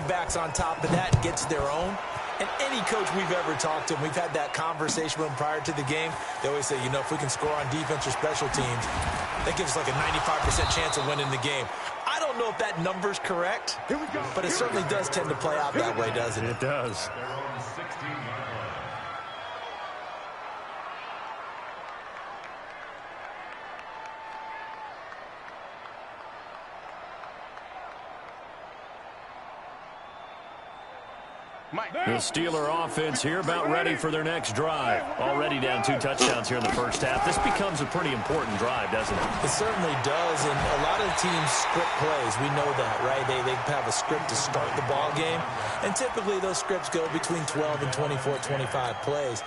backs on top of that and gets their own. And any coach we've ever talked to, and we've had that conversation with them prior to the game, they always say, you know, if we can score on defense or special teams, that gives us like a 95% chance of winning the game. I don't know if that number's correct, but it certainly does tend to play out that way, doesn't it? It does. The Steeler offense here about ready for their next drive. Already down 2 touchdowns here in the first half. This becomes a pretty important drive, doesn't it? It certainly does, and a lot of teams script plays. We know that, right? They have a script to start the ball game, and typically those scripts go between 12 and 24, 25 plays.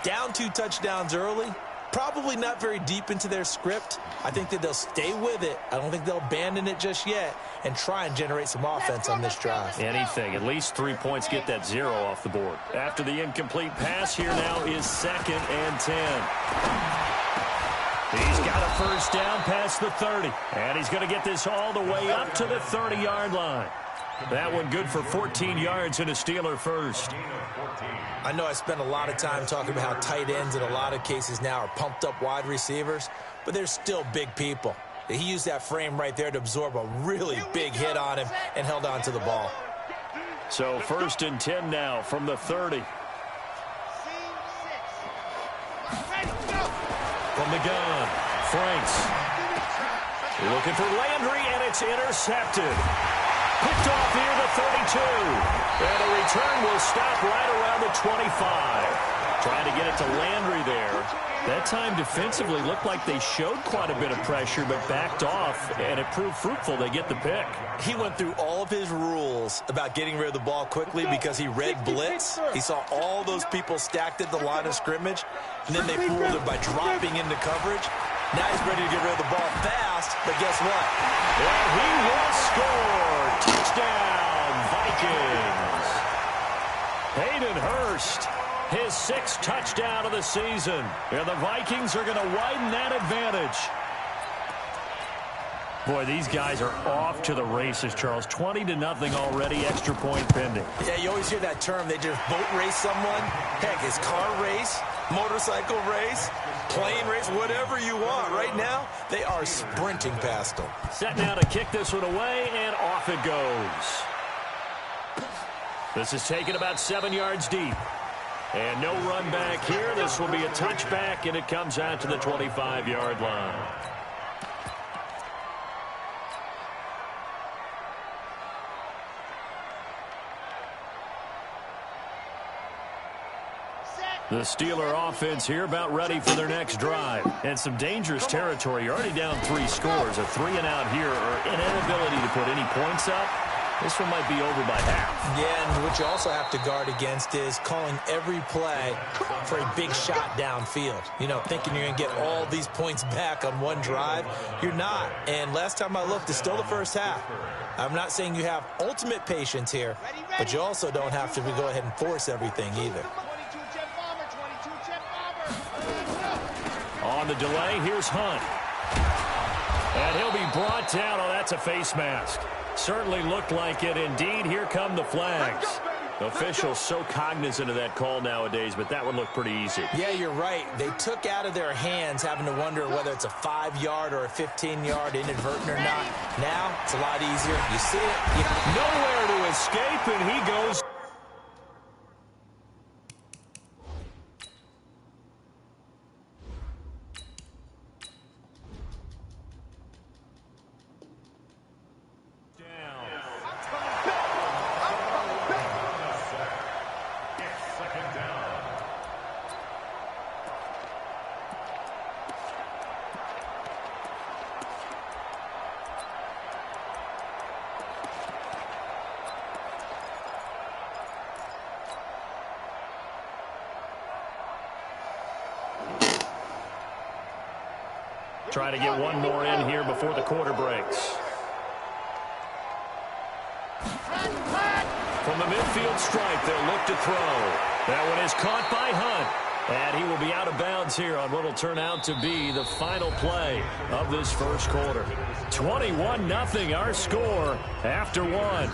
Down 2 touchdowns early, probably not very deep into their script. I think that they'll stay with it. I don't think they'll abandon it just yet and try and generate some offense on this drive. Anything. At least 3 points get that 0 off the board. After the incomplete pass, here now is 2nd and 10. He's got a first down past the 30. And he's going to get this all the way up to the 30-yard line. That one good for 14 yards and a Steeler first. I know I spent a lot of time talking about how tight ends in a lot of cases now are pumped up wide receivers, but they're still big people. He used that frame right there to absorb a really big hit on him and held on to the ball. So 1st and 10 now from the 30. From the gun, Franks. Looking for Landry, and it's intercepted. Picked off near the 32. And a return will stop right around the 25. Trying to get it to Landry there. That time defensively looked like they showed quite a bit of pressure but backed off, and it proved fruitful. They get the pick. He went through all of his rules about getting rid of the ball quickly because he read blitz. He saw all those people stacked at the line of scrimmage, and then they fooled him by dropping into coverage. Now he's ready to get rid of the ball fast, but guess what? Well, he will score. Touchdown, Vikings. Hayden Hurst, his 6th touchdown of the season. And the Vikings are going to widen that advantage. Boy, these guys are off to the races, Charles. 20-0 already, extra point pending. Yeah, you always hear that term. They just boat race someone. Heck, it's car race, motorcycle race, plane race, whatever you want. Right now, they are sprinting past them. Set now to kick this one away, and off it goes. This is taken about 7 yards deep. And no run back here. This will be a touchback, and it comes out to the 25-yard line. The Steeler offense here about ready for their next drive. And some dangerous territory. You're already down 3 scores. A 3-and-out here, or an inability to put any points up. This one might be over by half. Yeah, and what you also have to guard against is calling every play for a big shot downfield. You know, thinking you're going to get all these points back on one drive. You're not. And last time I looked, it's still the first half. I'm not saying you have ultimate patience here, but you also don't have to go ahead and force everything either. On the delay, here's Hunt. And he'll be brought down. Oh, that's a face mask. Certainly looked like it. Indeed, here come the flags. Officials so cognizant of that call nowadays, but that one looked pretty easy. Yeah, you're right. They took out of their hands having to wonder whether it's a 5-yard or a 15-yard inadvertent or not. Now, it's a lot easier. You see it. Nowhere to escape, and he goes. Try to get one more in here before the quarter breaks. From the midfield stripe, they'll look to throw. That one is caught by Hunt. And he will be out of bounds here on what will turn out to be the final play of this first quarter. 21-0 our score after one.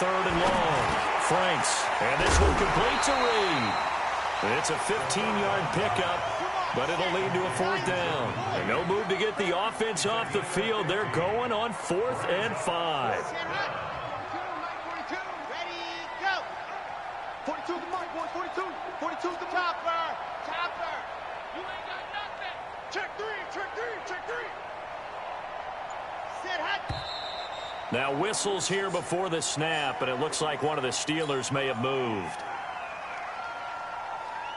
3rd and long. Franks, and this one complete to Reed. It's a 15-yard pickup, but it'll lead to a 4th down. And no move to get the offense off the field. They're going on 4th and 5. 42 the mark, boys. 42. 42's the chopper. Chopper. You ain't got nothing. Check 3. Check 3. Check 3. Sit hot. Now whistles here before the snap, and it looks like one of the Steelers may have moved.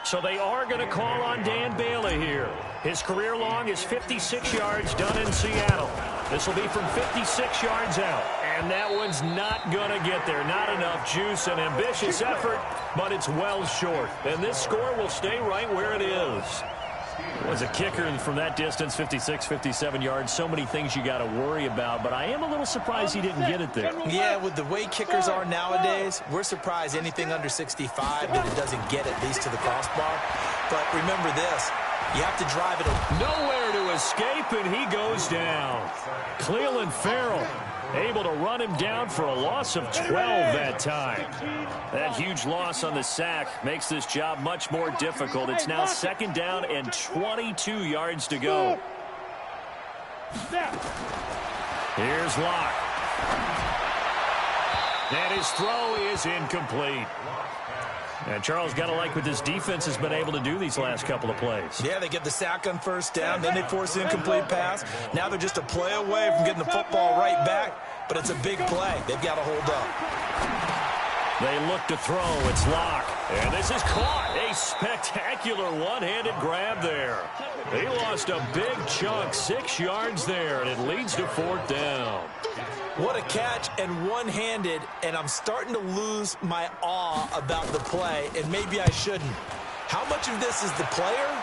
So they are going to call on Dan Bailey here. His career long is 56 yards done in Seattle. This will be from 56 yards out. And that one's not going to get there. Not enough juice. An ambitious effort, but it's well short. And this score will stay right where it is. Was a kicker from that distance, 56, 57 yards. So many things you got to worry about, but I am a little surprised he didn't get it there. Yeah, with the way kickers are nowadays, we're surprised anything under 65 that it doesn't get at least to the crossbar. But remember this, you have to drive it. Nowhere to escape, and he goes down. Cleveland Farrell able to run him down for a loss of 12 that time. That huge loss on the sack makes this job much more difficult. It's now 2nd down and 22 yards to go. Here's Locke. And his throw is incomplete. And Charles, got to like what this defense has been able to do these last couple of plays. Yeah, they get the sack on 1st down, then they force an incomplete pass. Now they're just a play away from getting the football right back, but it's a big play. They've got to hold up. They look to throw. It's Locke. And this is caught. A spectacular one-handed grab there. He lost a big chunk, 6 yards there, and it leads to 4th down. What a catch, and one-handed, and I'm starting to lose my awe about the play, and maybe I shouldn't. How much of this is the player?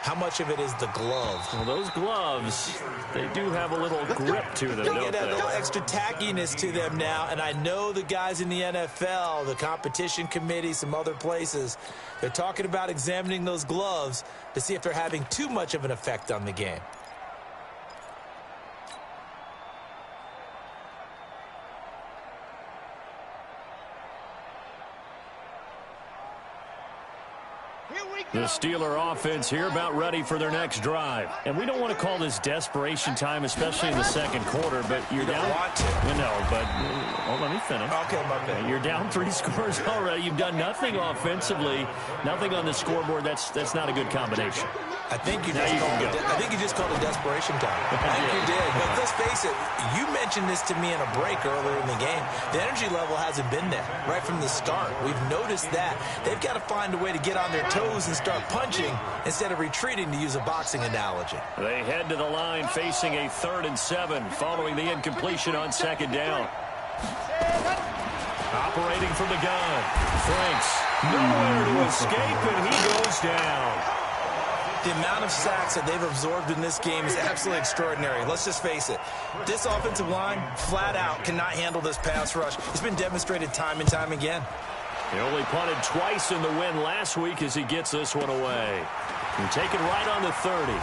How much of it is the glove? Well, those gloves, they do have a little grip to them, don't They they? get a little extra tackiness to them now, and I know the guys in the NFL, the competition committee, some other places, they're talking about examining those gloves to see if they're having too much of an effect on the game. The Steeler offense here about ready for their next drive. And we don't want to call this desperation time, especially in the 2nd quarter, but you're down. You don't want to. No, but let me finish. Okay, my bad. You're down 3 scores already. You've done nothing offensively, nothing on the scoreboard. That's not a good combination. I think you just called it desperation time. I think you did. But let's face it, you mentioned this to me in a break earlier in the game. The energy level hasn't been there right from the start. We've noticed that. They've got to find a way to get on their toes and start punching instead of retreating, to use a boxing analogy. They head to the line facing a 3rd and 7 following the incompletion on 2nd down. Operating from the gun. Franks nowhere to escape, and he goes down. The amount of sacks that they've absorbed in this game is absolutely extraordinary. Let's just face it. This offensive line, flat out, cannot handle this pass rush. It's been demonstrated time and time again. He only punted twice in the win last week as he gets this one away. And taken right on the 30.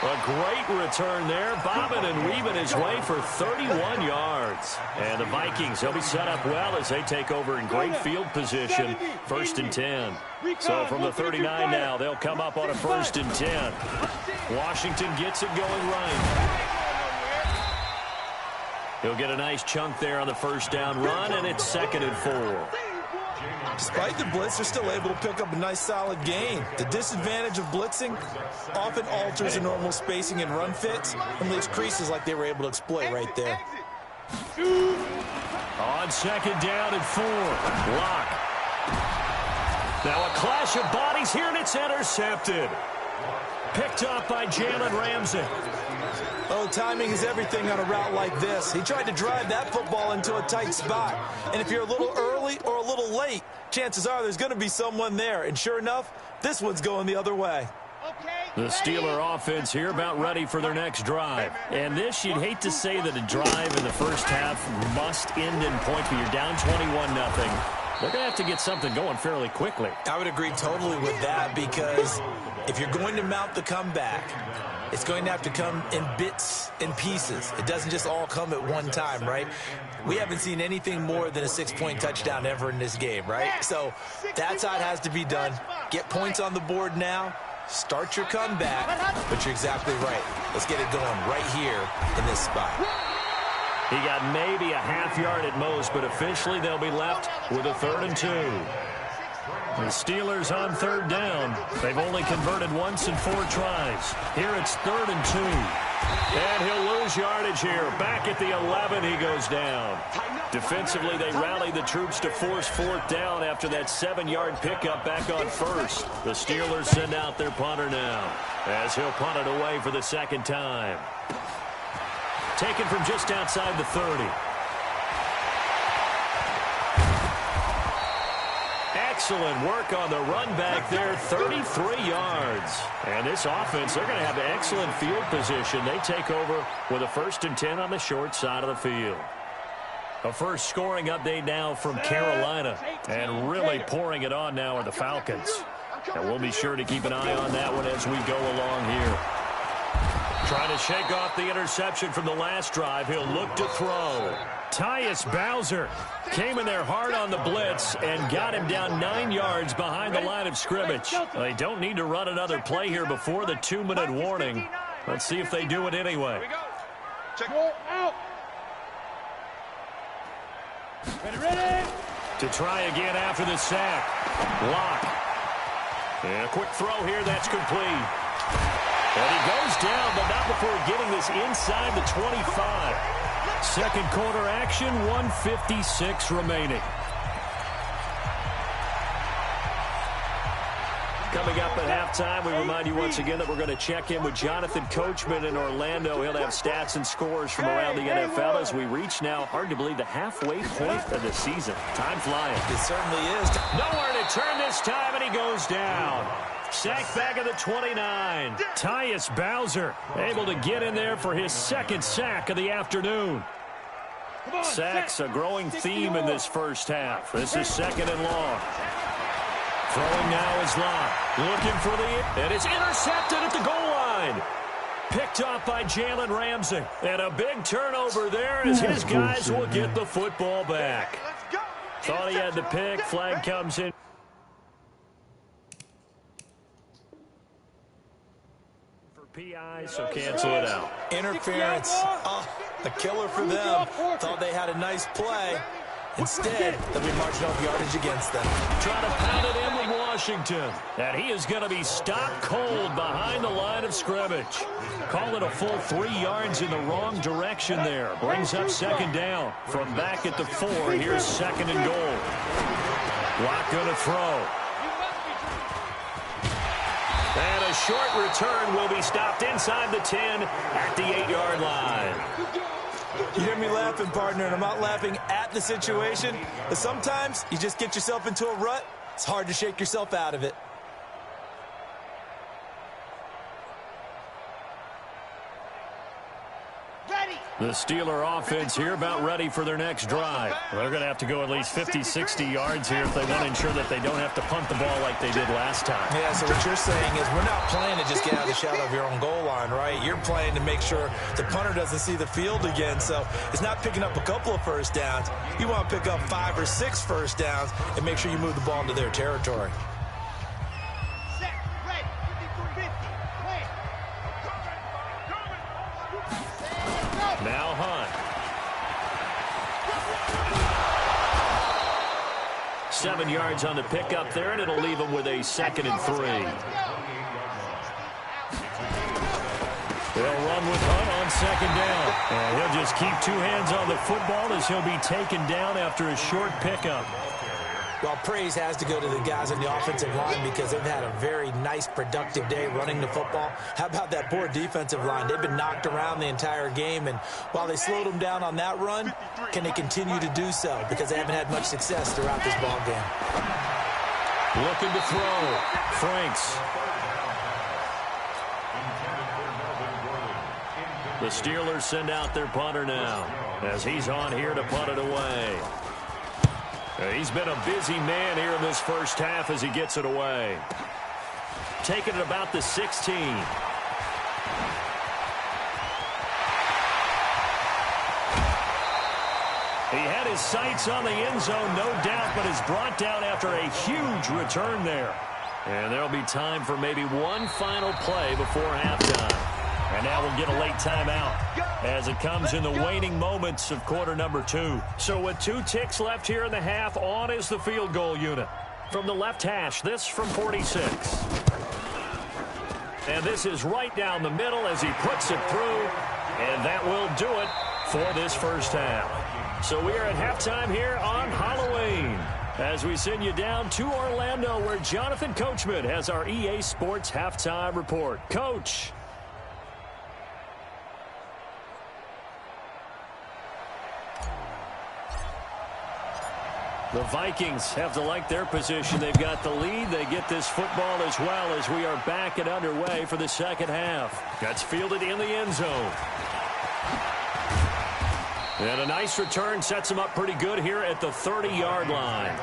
A great return there, bobbing and weaving his way for 31 yards. And the Vikings, they'll be set up well as they take over in great field position, 1st and 10. So from the 39 now, they'll come up on a 1st and 10. Washington gets it going right. He'll get a nice chunk there on the 1st down run, and it's 2nd and 4. Despite the blitz, they're still able to pick up a nice, solid gain. The disadvantage of blitzing often alters the normal spacing and run fits and leaves creases like they were able to exploit right there. On 2nd down and 4, Locke. Now a clash of bodies here, and it's intercepted. Picked up by Jalen Ramsey. Oh, timing is everything on a route like this. He tried to drive that football into a tight spot. And if you're a little early or a little late, chances are there's going to be someone there. And sure enough, this one's going the other way. The Steeler offense here about ready for their next drive. And this, you'd hate to say that a drive in the 1st half must end in points, but you're down 21-0. they're going to have to get something going fairly quickly. I would agree totally with that, because if you're going to mount the comeback, it's going to have to come in bits and pieces. It doesn't just all come at one time, right? We haven't seen anything more than a 6-point touchdown ever in this game, right? So that's how it has to be done. Get points on the board now. Start your comeback. But you're exactly right. Let's get it going right here in this spot. He got maybe a half yard at most, but officially they'll be left with a 3rd and 2. The Steelers on 3rd down. They've only converted once in 4 tries. Here it's 3rd and 2. And he'll lose yardage here. Back at the 11, he goes down. Defensively, they rally the troops to force 4th down after that 7-yard pickup back on 1st. The Steelers send out their punter now, as he'll punt it away for the 2nd time. Taken from just outside the 30. Excellent work on the run back there, 33 yards. And this offense, they're going to have excellent field position. They take over with a 1st and 10 on the short side of the field. A first scoring update now from Carolina. And really pouring it on now are the Falcons. And we'll be sure to keep an eye on that one as we go along here. Trying to shake off the interception from the last drive. He'll look to throw. Tyus Bowser came in there hard on the blitz and got him down 9 yards behind the line of scrimmage. They don't need to run another play here before the 2-minute warning. Let's see if they do it anyway. Ready. To try again after the sack. Lock. And a quick throw here. That's complete. And he goes down, but not before getting this inside the 25. Second quarter action, 1:56 remaining. Coming up at halftime, we remind you once again that we're going to check in with Jonathan Coachman in Orlando. He'll have stats and scores from around the NFL as we reach now, hard to believe, the halfway point of the season. Time flying. It certainly is. Nowhere to turn this time, and he goes down. Sack back of the 29. Tyus Bowser able to get in there for his 2nd sack of the afternoon. Sacks a growing theme in this first half. This is 2nd and long. Throwing now is Locke. Looking for and it's intercepted at the goal line. Picked off by Jalen Ramsey. And a big turnover there as his guys will get the football back. Thought he had the pick. Flag comes in. PI, so cancel it out. Interference. Oh, a killer for them. Thought they had a nice play. Instead, they'll be marching off yardage against them. Trying to pound it in with Washington. And he is going to be stopped cold behind the line of scrimmage. Call it a full 3 yards in the wrong direction there. Brings up 2nd down. From back at the 4, here's 2nd and goal. Locke going to throw. And a short return will be stopped inside the 10 at the 8-yard line. You hear me laughing, partner, and I'm not laughing at the situation, but sometimes you just get yourself into a rut. It's hard to shake yourself out of it. The Steeler offense here about ready for their next drive. They're going to have to go at least 50, 60 yards here if they want to ensure that they don't have to punt the ball like they did last time. Yeah, so what you're saying is we're not playing to just get out of the shadow of your own goal line, right? You're playing to make sure the punter doesn't see the field again. So it's not picking up a couple of first downs. You want to pick up 5 or 6 first downs and make sure you move the ball into their territory. Now Hunt. 7 yards on the pickup there, and it'll leave him with a 2nd and 3. They'll run with Hunt on 2nd down. And he'll just keep 2 hands on the football as he'll be taken down after a short pickup. Well, praise has to go to the guys on the offensive line because they've had a very nice, productive day running the football. How about that poor defensive line? They've been knocked around the entire game, and while they slowed them down on that run, can they continue to do so? Because they haven't had much success throughout this ball game. Looking to throw. Franks. The Steelers send out their punter now as he's on here to punt it away. He's been a busy man here in this first half as he gets it away. Taking it about the 16. He had his sights on the end zone, no doubt, but is brought down after a huge return there. And there'll be time for maybe one final play before halftime. And now we'll get a late timeout as it comes in the waning moments of quarter number 2. So with 2 ticks left here in the half, on is the field goal unit. From the left hash, this from 46. And this is right down the middle as he puts it through. And that will do it for this first half. So we are at halftime here on Halloween as we send you down to Orlando where Jonathan Coachman has our EA Sports halftime report. Coach. The Vikings have to like their position. They've got the lead. They get this football as well as we are back and underway for the second half. That's fielded in the end zone. And a nice return sets him up pretty good here at the 30-yard line.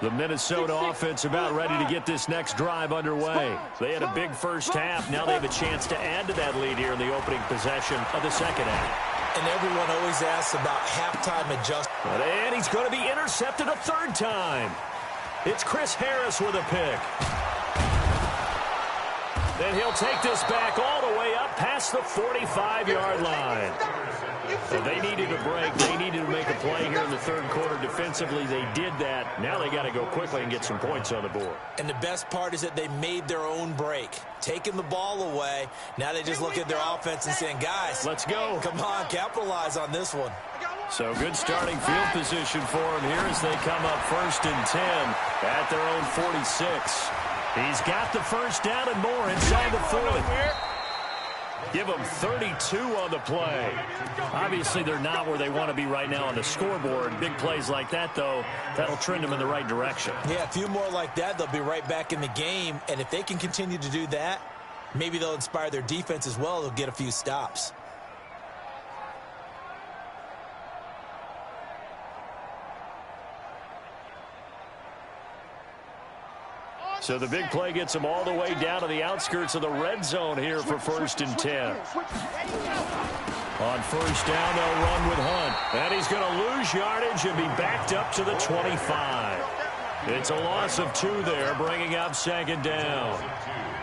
The Minnesota offense about ready to get this next drive underway. They had a big first half. Now they have a chance to add to that lead here in the opening possession of the second half. And everyone always asks about halftime adjustment. And he's going to be intercepted a third time. It's Chris Harris with a pick. Then he'll take this back all the way up past the 45-yard line. So they needed a break. They needed to make a play here in the third quarter defensively. They did that. Now they got to go quickly and get some points on the board. And the best part is that they made their own break, taking the ball away. Now they just look at their offense and saying, guys, let's go. Come on, capitalize on this one. So good starting field position for them here as they come up 1st and 10 at their own 46. He's got the first down and more inside the 40. Give them 32 on the play. Obviously, they're not where they want to be right now on the scoreboard. Big plays like that, though, that'll trend them in the right direction. Yeah, a few more like that, they'll be right back in the game. And if they can continue to do that, maybe they'll inspire their defense as well. They'll get a few stops. So the big play gets them all the way down to the outskirts of the red zone here for 1st and 10. On first down, they'll run with Hunt. And he's going to lose yardage and be backed up to the 25. It's a loss of 2 there, bringing up 2nd down.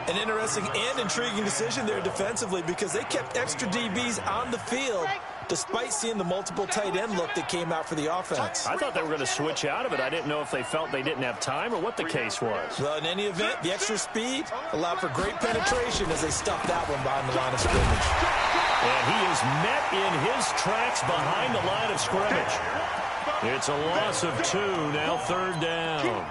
An interesting and intriguing decision there defensively because they kept extra DBs on the field despite seeing the multiple tight end look that came out for the offense. I thought they were going to switch out of it. I didn't know if they felt they didn't have time or what the case was. Well, in any event, the extra speed allowed for great penetration as they stuffed that one behind the line of scrimmage. And he is met in his tracks behind the line of scrimmage. It's a loss of 2, now 3rd down.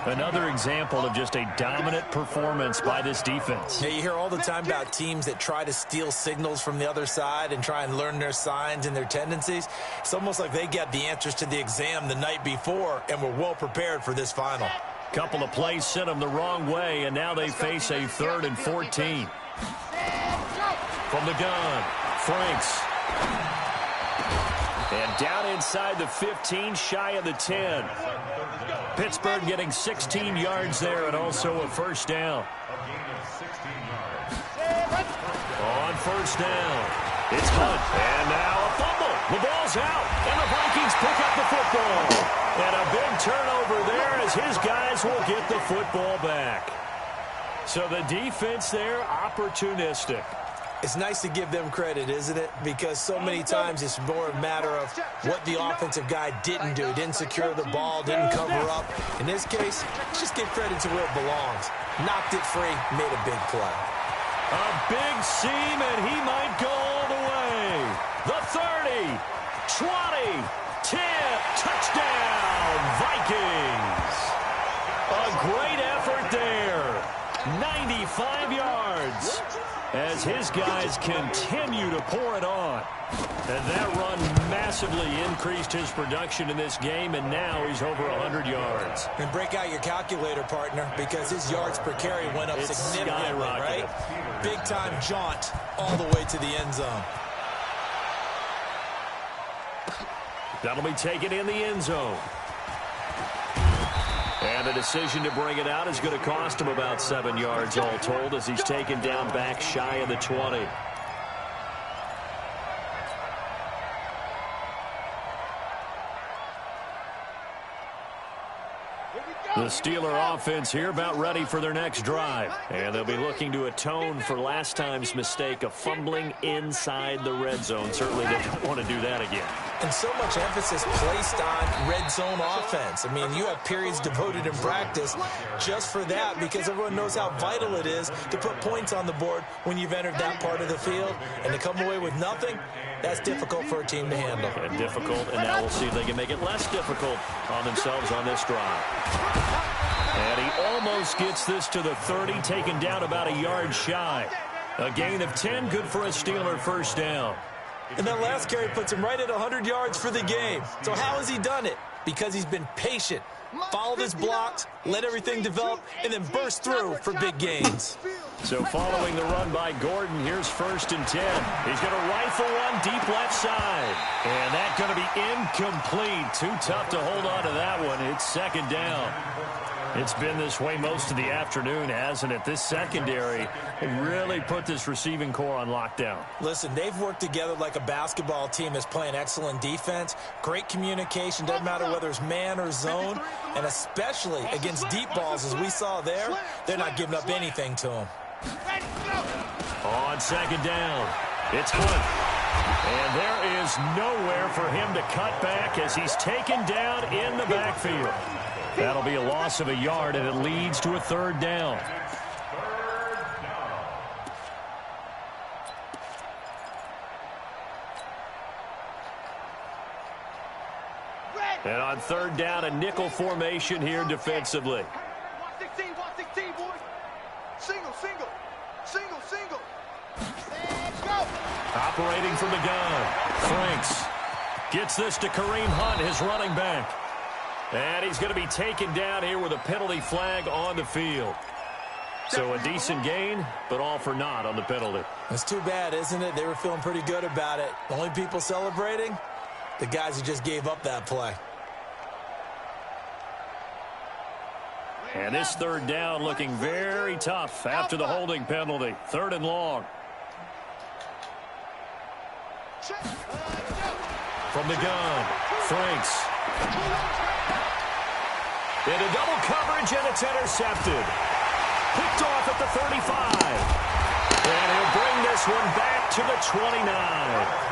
Another example of just a dominant performance by this defense. Yeah, you hear all the time about teams that try to steal signals from the other side and try and learn their signs and their tendencies. It's almost like they got the answers to the exam the night before and were well prepared for this final. Couple of plays sent them the wrong way, and now they face a 3rd and 14. From the gun, Franks. And down inside the 15, shy of the 10. Pittsburgh getting 16 yards there and also a first down. On first down, it's Hunt. And now a fumble. The ball's out, and the Vikings pick up the football. And a big turnover there as his guys will get the football back. So the defense there, opportunistic. It's nice to give them credit, isn't it? Because so many times it's more a matter of what the offensive guy didn't do. Didn't secure the ball, didn't cover up. In this case, just give credit to where it belongs. Knocked it free, made a big play. A big seam, and he might go all the way. The 30, 20, 10, touchdown, Vikings. A great effort there. 95 yards. as his guys continue to pour it on. And that run massively increased his production in this game, and now he's over 100 yards. And break out your calculator, partner, because his yards per carry went up significantly, right? Big-time jaunt all the way to the end zone. That'll be taken in the end zone. And the decision to bring it out is going to cost him about 7 yards all told, as he's taken down back shy of the 20. The Steeler offense here about ready for their next drive. And they'll be looking to atone for last time's mistake of fumbling inside the red zone. Certainly they don't want to do that again. And so much emphasis placed on red zone offense. I mean, you have periods devoted in practice just for that, because everyone knows how vital it is to put points on the board when you've entered that part of the field. And to come away with nothing, that's difficult for a team to handle. And difficult, and now we'll see if they can make it less difficult on themselves on this drive. And he almost gets this to the 30, taken down about a yard shy. A gain of 10, good for a Steeler first down. And that last carry puts him right at 100 yards for the game. So how has he done it? Because he's been patient, followed his blocks, let everything develop, and then burst through for big gains. So following the run by Gordon, here's 1st and 10. He's going to rifle one deep left side. And that's going to be incomplete. Too tough to hold on to that one. It's 2nd down. It's been this way most of the afternoon, hasn't it? This secondary really put this receiving core on lockdown. Listen, they've worked together like a basketball team that's playing excellent defense. Great communication, doesn't matter whether it's man or zone. And especially against deep balls, as we saw there, they're not giving up anything to them. On 2nd down, it's Hunt. And there is nowhere for him to cut back as he's taken down in the backfield. That'll be a loss of a yard, and it leads to a 3rd down. And on 3rd down, a nickel formation here defensively. 116, 116, boys. Single, single, single, single. Let's go. Operating from the gun, Franks gets this to Kareem Hunt, his running back. And he's going to be taken down here with a penalty flag on the field. So a decent gain, but all for naught on the penalty. It's too bad, isn't it? They were feeling pretty good about it. The only people celebrating, the guys who just gave up that play. And this 3rd down looking very tough after the holding penalty. 3rd and long. From the gun, Franks. Into double coverage, and it's intercepted. Picked off at the 35. And he'll bring this one back to the 29.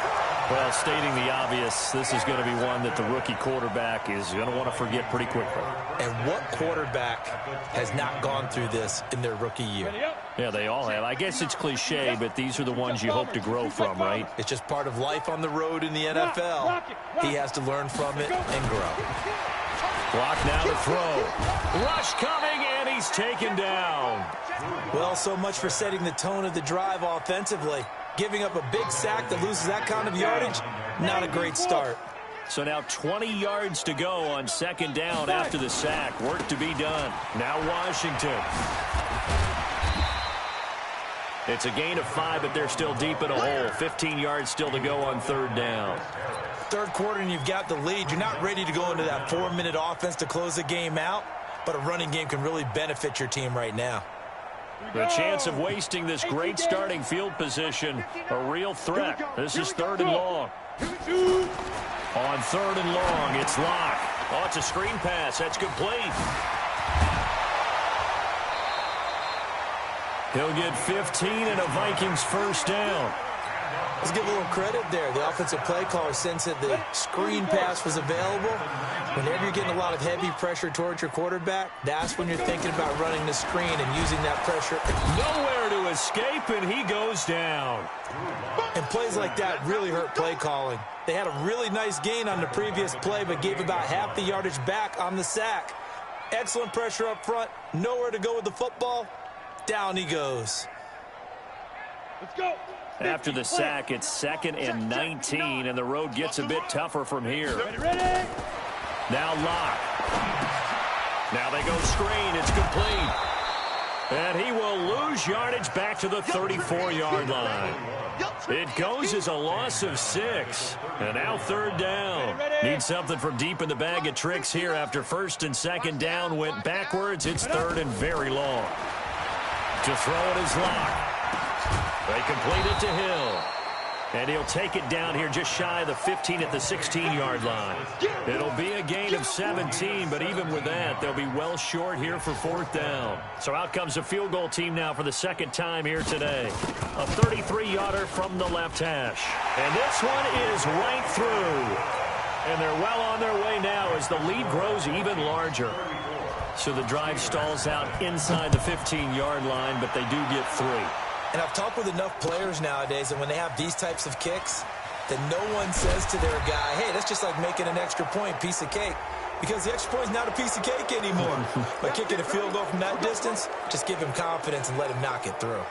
Well, stating the obvious, this is going to be one that the rookie quarterback is going to want to forget pretty quickly. And what quarterback has not gone through this in their rookie year? Yeah, they all have. I guess it's cliche, but these are the ones you hope to grow from, right? It's just part of life on the road in the NFL. He has to learn from it and grow. Clock now to throw. Rush coming, and he's taken down. Well, so much for setting the tone of the drive offensively. Giving up a big sack that loses that kind of yardage, not a great start. So now 20 yards to go on 2nd down after the sack. Work to be done. Now Washington. It's a gain of 5, but they're still deep in a hole. 15 yards still to go on 3rd down. 3rd quarter and you've got the lead. You're not ready to go into that 4-minute offense to close the game out, but a running game can really benefit your team right now. The chance of wasting this great starting field position, a real threat. This is 3rd and long. On 3rd and long, it's Locke. Oh, it's a screen pass. That's complete. He'll get 15 and a Vikings first down. Let's give a little credit there. The offensive play caller sensed that the screen pass was available. Whenever you're getting a lot of heavy pressure towards your quarterback, that's when you're thinking about running the screen and using that pressure. Nowhere to escape, and he goes down. And plays like that really hurt play calling. They had a really nice gain on the previous play, but gave about half the yardage back on the sack. Excellent pressure up front. Nowhere to go with the football. Down he goes. Let's go. After the sack, it's 2nd and 19, and the road gets a bit tougher from here. Ready. Now Locke. Now they go screen. It's complete. And he will lose yardage back to the 34-yard line. It goes as a loss of 6. And now 3rd down. Need something from deep in the bag of tricks here after 1st and 2nd down went backwards. It's 3rd and very long. To throw it is Locke. They complete it to Hill. And he'll take it down here just shy of the 15 at the 16-yard line. It'll be a gain of 17, but even with that, they'll be well short here for 4th down. So out comes a field goal team now for the 2nd time here today. A 33-yarder from the left hash. And this one is right through. And they're well on their way now as the lead grows even larger. So the drive stalls out inside the 15-yard line, but they do get 3. And I've talked with enough players nowadays that when they have these types of kicks, that no one says to their guy, hey, that's just like making an extra point, piece of cake. Because the extra point is not a piece of cake anymore. By kicking a field goal from that distance, just give him confidence and let him knock it through.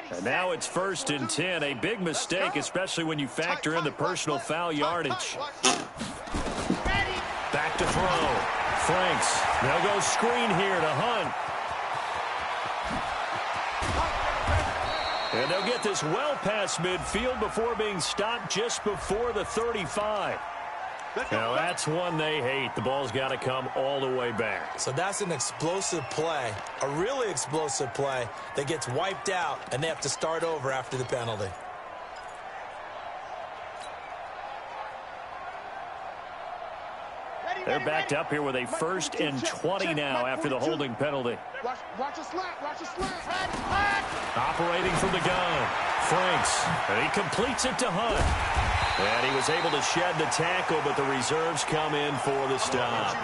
And now it's 1st and 10. A big mistake, especially when you factor in the personal foul yardage. Back to throw. Franks. They'll go screen here to Hunt. And they'll get this well past midfield before being stopped just before the 35. Now that's one they hate. The ball's got to come all the way back. So that's an explosive play, a really explosive play that gets wiped out, and they have to start over after the penalty. They're backed up here with a 1st and 20 now after the holding penalty. Watch a slant. Operating from the gun. Franks. And he completes it to Hunt. And he was able to shed the tackle, but the reserves come in for the stop.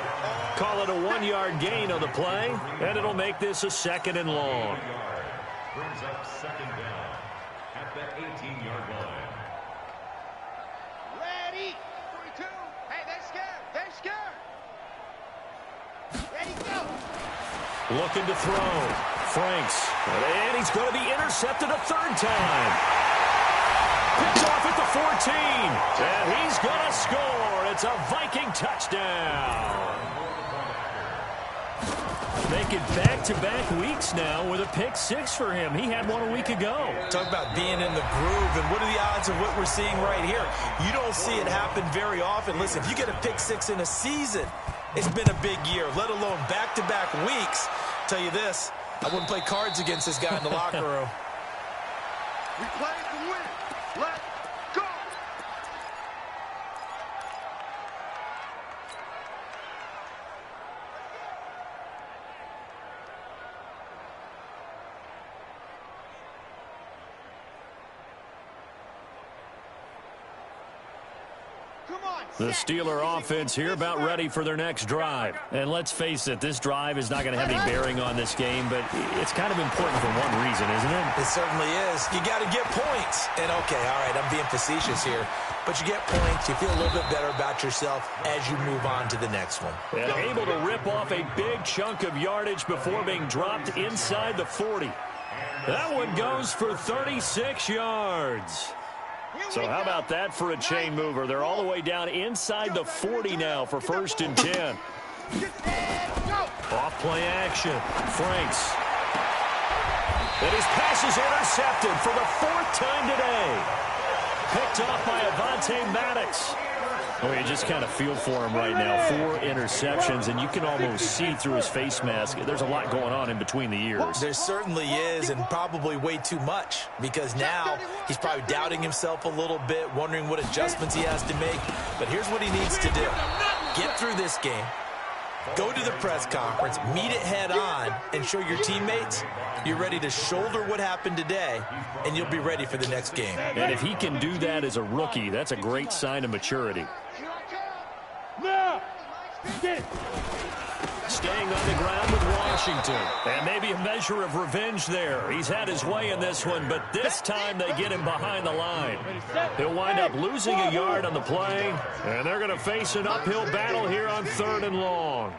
Call it a 1-yard gain on the play, and it'll make this a 2nd and long. Brings up 2nd down at the 18-yard line. Ready. 42. Hey, they're scared. Ready, go. Looking to throw. Franks. And he's going to be intercepted a 3rd time. Picked off at the 14. And he's going to score. It's a Viking touchdown. Making back-to-back weeks now with a pick 6 for him. He had one a week ago. Talk about being in the groove, and what are the odds of what we're seeing right here? You don't see it happen very often. Listen, if you get a pick 6 in a season, it's been a big year, let alone back-to-back weeks. I'll tell you this, I wouldn't play cards against this guy in the locker room. We play to win. Let's go. The Steeler offense here about ready for their next drive. And let's face it, this drive is not going to have any bearing on this game, but it's kind of important for one reason, isn't it? It certainly is. You got to get points. And, okay, all right, I'm being facetious here. But you get points, you feel a little bit better about yourself as you move on to the next one. And able to rip off a big chunk of yardage before being dropped inside the 40. That one goes for 36 yards. So how about that for a chain mover? They're all the way down inside the 40 now for 1st and 10. Off play action. Franks. And his pass is intercepted for the 4th time today. Picked off by Avonte Maddox. Oh, you just kind of feel for him right now. 4 interceptions, and you can almost see through his face mask. There's a lot going on in between the ears. There certainly is, and probably way too much, because now he's probably doubting himself a little bit, wondering what adjustments he has to make. But here's what he needs to do. Get through this game, go to the press conference, meet it head on, and show your teammates you're ready to shoulder what happened today, and you'll be ready for the next game. And if he can do that as a rookie, that's a great sign of maturity. staying on the ground with Washington. And maybe a measure of revenge there. He's had his way in this one, but this time they get him behind the line. He'll wind up losing a yard on the play, and they're going to face an uphill battle here on 3rd and long.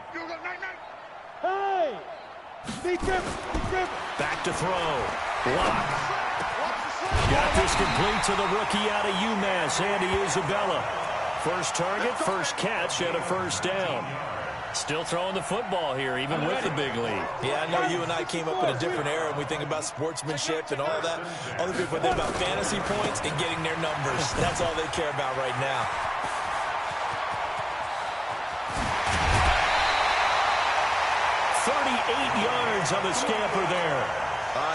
Back to throw. Block. Got this complete to the rookie out of UMass, Andy Isabella. First target, first catch, and a first down. Still throwing the football here, even with the big lead. Yeah, I know you and I came up in a different era, and we think about sportsmanship and all that. Other people think about fantasy points and getting their numbers. That's all they care about right now. Yards on the scamper there.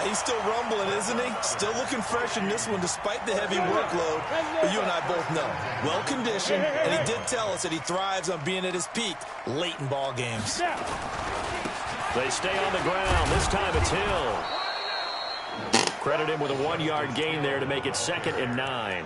He's still rumbling, isn't he? Still looking fresh in this one despite the heavy workload. But you and I both know, well-conditioned, and he did tell us that he thrives on being at his peak late in ball games. They stay on the ground. This time it's Hill. Credit him with a 1-yard gain there to make it 2nd and 9.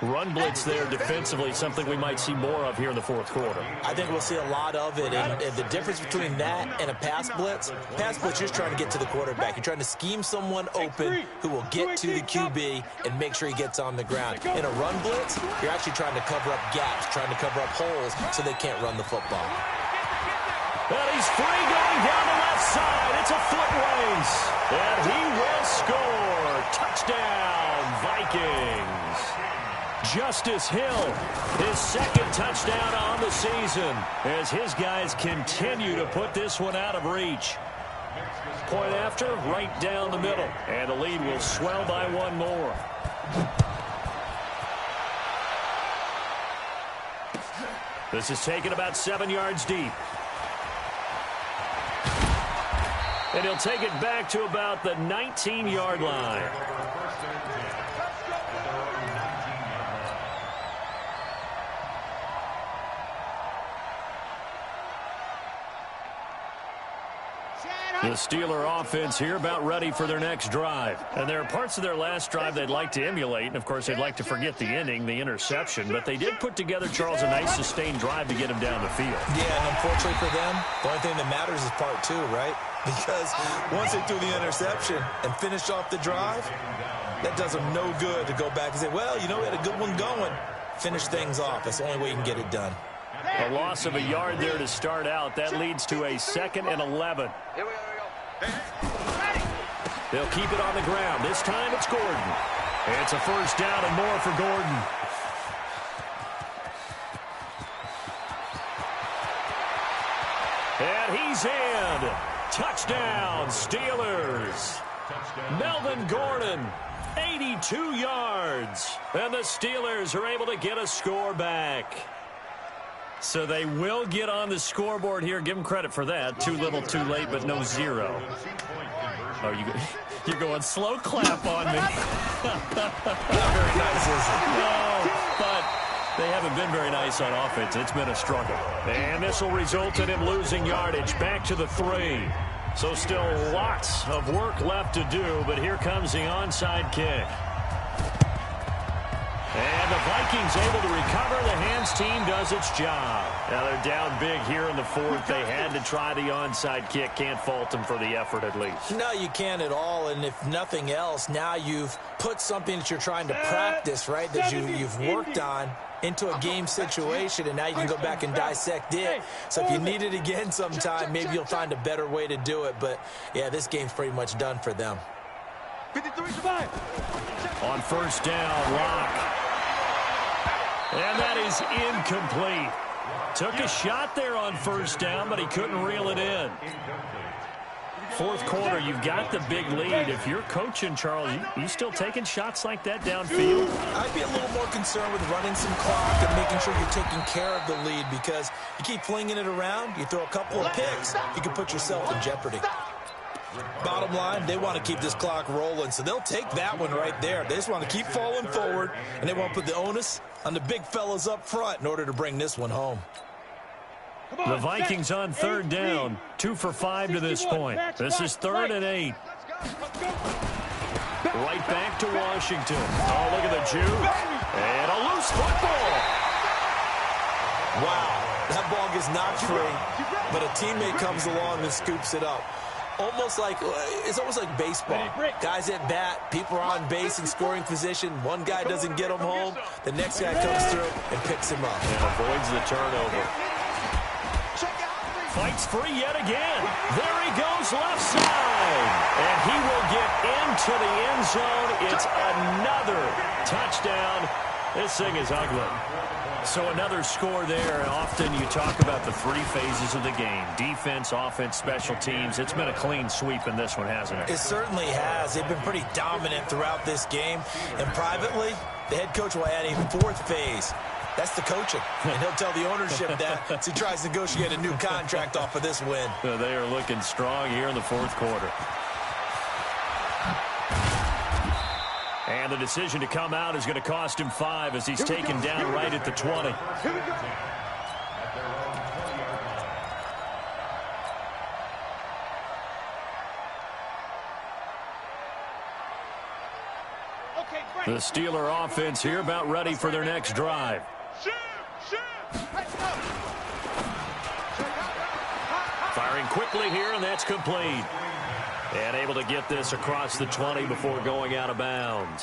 Run blitz there defensively, something we might see more of here in the 4th quarter. I think we'll see a lot of it, and the difference between that and a pass blitz, you're just trying to get to the quarterback. You're trying to scheme someone open who will get to the QB and make sure he gets on the ground. In a run blitz, you're actually trying to cover up gaps, trying to cover up holes so they can't run the football. And he's free going down the left side. It's a foot race, and he will score. Touchdown, Vikings. Justice Hill, his 2nd touchdown on the season as his guys continue to put this one out of reach. Point after, right down the middle, and the lead will swell by 1 more. This is taken about 7 yards deep. And he'll take it back to about the 19-yard line. The Steeler offense here about ready for their next drive. And there are parts of their last drive they'd like to emulate. And, of course, they'd like to forget the ending, the interception. But they did put together, Charles, a nice sustained drive to get him down the field. Yeah, and unfortunately for them, the only thing that matters is part 2, right? Because once they threw the interception and finished off the drive, that does them no good to go back and say, well, you know, we had a good one going. Finish things off. That's the only way you can get it done. A loss of a yard there to start out. That leads to a 2nd and 11. Here we go. They'll keep it on the ground. This time it's Gordon. It's a first down and more for Gordon. And he's in. Touchdown, Steelers. Melvin Gordon, 82 yards. And the Steelers are able to get a score back. So they will get on the scoreboard here. Give them credit for that. Too little, too late, but no 0. Oh, you're going slow clap on me. Not very nice, is it? No, but they haven't been very nice on offense. It's been a struggle. And this will result in him losing yardage back to the 3. So still lots of work left to do, but here comes the onside kick. And the Vikings able to recover. The hands team does its job. Now they're down big here in the 4th. They had to try the onside kick. Can't fault them for the effort at least. No, you can't at all. And if nothing else, now you've put something that you're trying to practice, right, that you've worked on into a game situation, and now you can go back and dissect it. So if you need it again sometime, maybe you'll find a better way to do it. But, yeah, this game's pretty much done for them. On first down, Locke. And that is incomplete. Took a shot there on first down, but he couldn't reel it in. 4th quarter, you've got the big lead. If you're coaching, Charles, you still taking shots like that downfield? I'd be a little more concerned with running some clock and making sure you're taking care of the lead, because you keep flinging it around, you throw a couple of picks, you can put yourself in jeopardy. Bottom line, they want to keep this clock rolling, so they'll take that one right there. They just want to keep falling forward, and they want to put the onus on the big fellas up front in order to bring this one home. The Vikings on 3rd down, 2 for 5 to this point. This is 3rd and 8. Right back to Washington. Oh, look at the juke. And a loose football. Wow. That ball gets knocked free, but a teammate comes along and scoops it up. It's almost like baseball. Guys at bat, people are on base in scoring position. One guy doesn't get him home. The next guy comes through and picks him up. And avoids the turnover. Fights free yet again. There he goes left side. And he will get into the end zone. It's another touchdown. This thing is ugly. So another score there. Often you talk about the three phases of the game. Defense, offense, special teams. It's been a clean sweep in this one, hasn't it? It certainly has. They've been pretty dominant throughout this game. And privately, the head coach will add a fourth phase. That's the coaching. And he'll tell the ownership that as he tries to negotiate a new contract off of this win. They are looking strong here in the fourth quarter. And the decision to come out is going to cost him 5 as he's taken down right at the 20. Here we go. The Steeler offense here about ready for their next drive. Firing quickly here, and that's complete. And able to get this across the 20 before going out of bounds.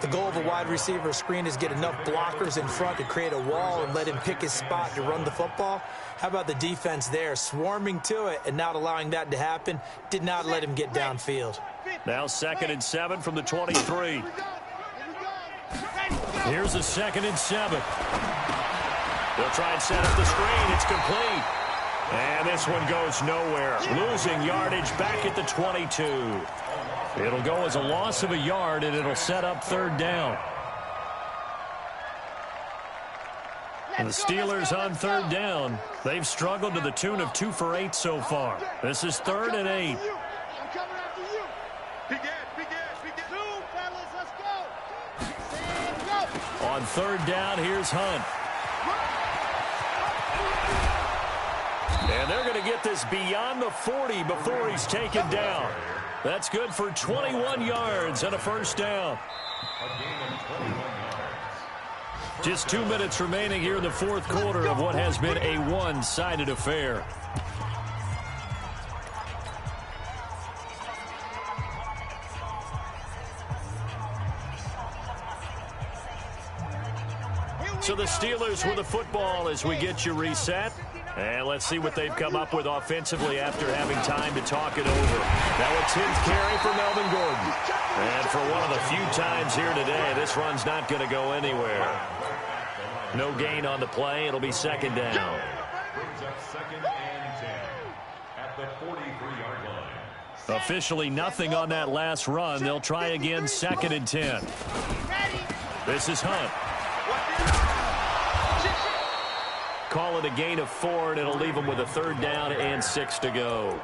The goal of a wide receiver screen is get enough blockers in front to create a wall and let him pick his spot to run the football. How about the defense there, swarming to it and not allowing that to happen? Did not let him get downfield. Now 2nd and 7 from the 23. Here's a 2nd and 7. They'll try and set up the screen. It's complete. And this one goes nowhere. Losing yardage back at the 22. It'll go as a loss of a yard, and it'll set up 3rd down. And the Steelers on 3rd down. They've struggled to the tune of 2 for 8 so far. This is 3rd and 8. On 3rd down, here's Hunt. And they're going to get this beyond the 40 before he's taken down. That's good for 21 yards and a 1st down. Just 2 minutes remaining here in the 4th quarter of what has been a one-sided affair. So the Steelers with the football as we get you reset. And let's see what they've come up with offensively after having time to talk it over. Now a 10th carry for Melvin Gordon. And for one of the few times here today, this run's not going to go anywhere. No gain on the play. It'll be 2nd down. Brings up 2nd and 10 at the 43-yard line. Officially nothing on that last run. They'll try again 2nd and 10. This is Hunt. Call it a gain of 4, and it'll leave them with a 3rd down and 6 to go.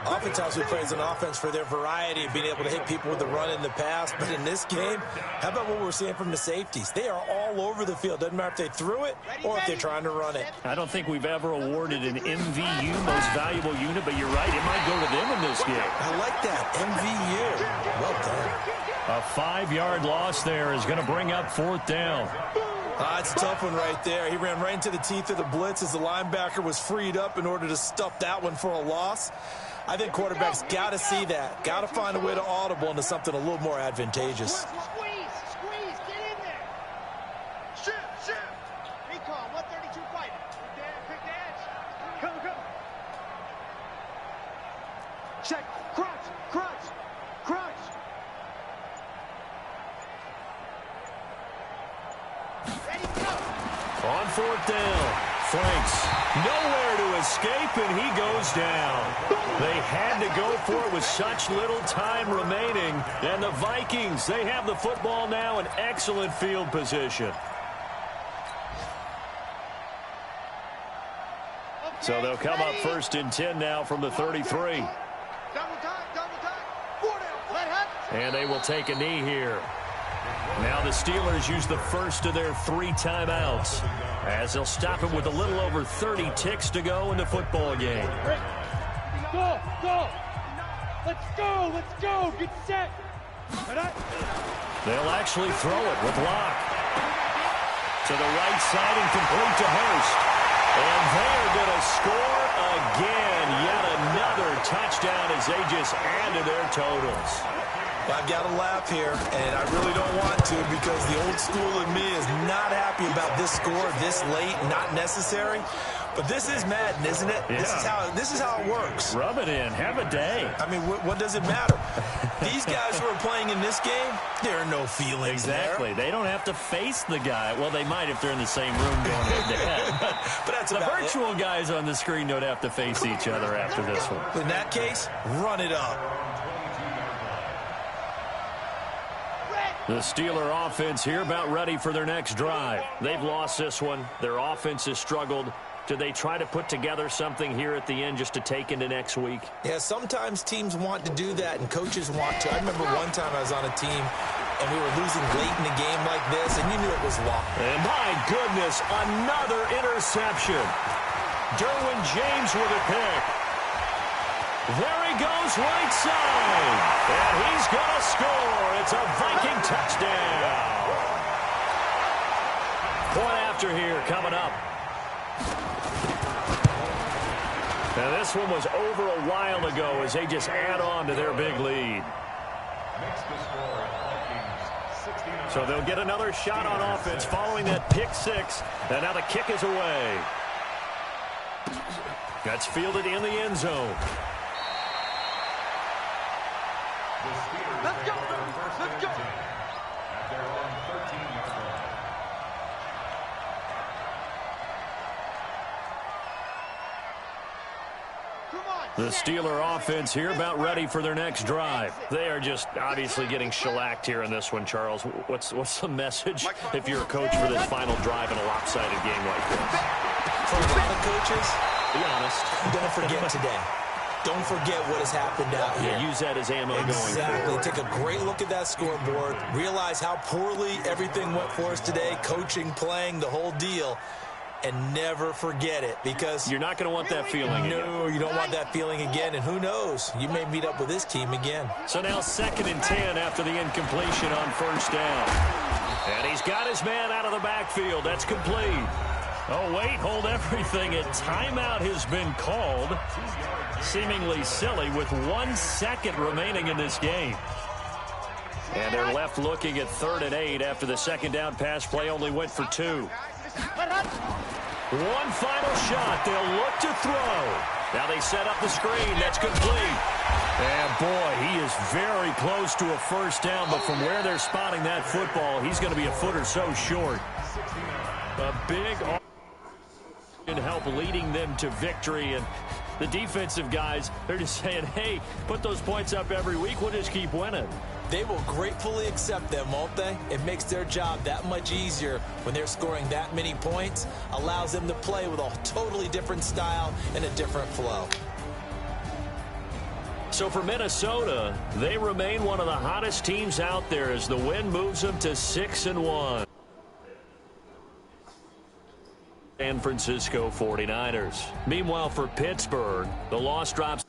Oftentimes we praise an offense for their variety of being able to hit people with the run in the pass. But in this game, how about what we're seeing from the safeties? They are all over the field. Doesn't matter if they threw it or if they're trying to run it. I don't think we've ever awarded an MVU, most valuable unit, but you're right. It might go to them in this game. I like that. MVU. Well done. A 5-yard loss there is going to bring up 4th down. It's a tough one right there. He ran right into the teeth of the blitz as the linebacker was freed up in order to stuff that one for a loss. I think quarterbacks got to see that. Got to find a way to audible into something a little more advantageous. Squeeze, get in there. Shift. Recon, 132 fighting. Pick the edge. Come. Check, crunch. On 4th down, Franks nowhere to escape, and he goes down. They had to go for it with such little time remaining. And the Vikings, they have the football now in excellent field position. So they'll come up 1st and 10 now from the 33. Double time. 4 down. And they will take a knee here. Now the Steelers use the first of their 3 timeouts as they'll stop it with a little over 30 ticks to go in the football game. Go. Let's go. Get set. They'll actually throw it with Locke. To the right side and complete to Hurst. And they are going to score again. Yet another touchdown as they just add to their totals. I've got to laugh here, and I really don't want to because the old school in me is not happy about this score this late, not necessary. But this is Madden, isn't it? Yeah. This is how it works. Rub it in. Have a day. I mean, what does it matter? These guys who are playing in this game, there are no feelings Exactly. there. They don't have to face the guy. Well, they might if they're in the same room going head-to-head. But that's the about virtual guys on the screen don't have to face each other after this one. In that case, run it up. The Steeler offense here about ready for their next drive. They've lost this one. Their offense has struggled. Do they try to put together something here at the end just to take into next week? Yeah, sometimes teams want to do that and coaches want to. I remember one time I was on a team and we were losing late in a game like this and you knew it was lost. And my goodness, another interception. Derwin James with a pick. There he goes right side. And he's going to score. It's a Viking touchdown. Point after here coming up. Now this one was over a while ago as they just add on to their big lead. So they'll get another shot on offense following that pick six. And now the kick is away. That's fielded in the end zone. Let's go. Let's go. At their own 13-yard line. The Steeler offense here about ready for their next drive. They are just obviously getting shellacked here in this one, Charles. What's the message if you're a coach for this final drive in a lopsided game like this? For a lot of coaches, Be honest. don't forget today. Don't forget what has happened out here. Yeah, use that as ammo going Exactly. forward. Take a great look at that scoreboard. Realize how poorly everything went for us today. Coaching, playing, the whole deal. And never forget it because You're not going to want that feeling again. no, you don't want that feeling again. And who knows? You may meet up with this team again. So now 2nd and 10 after the incompletion on first down. And he's got his man out of the backfield. That's complete. Oh, wait, hold everything. A timeout has been called. Seemingly silly with 1 second remaining in this game. And they're left looking at 3rd and 8 after the second down pass play only went for 2. One final shot. They'll look to throw. Now they set up the screen. That's complete. And, boy, he is very close to a first down, but from where they're spotting that football, he's going to be a foot or so short. A big can help leading them to victory, and the defensive guys, they're just saying, hey, put those points up every week. We'll just keep winning. They will gratefully accept them, won't they? It makes their job that much easier when they're scoring that many points. Allows them to play with a totally different style and a different flow. So for Minnesota, they remain one of the hottest teams out there as the win moves them to 6-1. San Francisco 49ers. Meanwhile, for Pittsburgh, the loss drops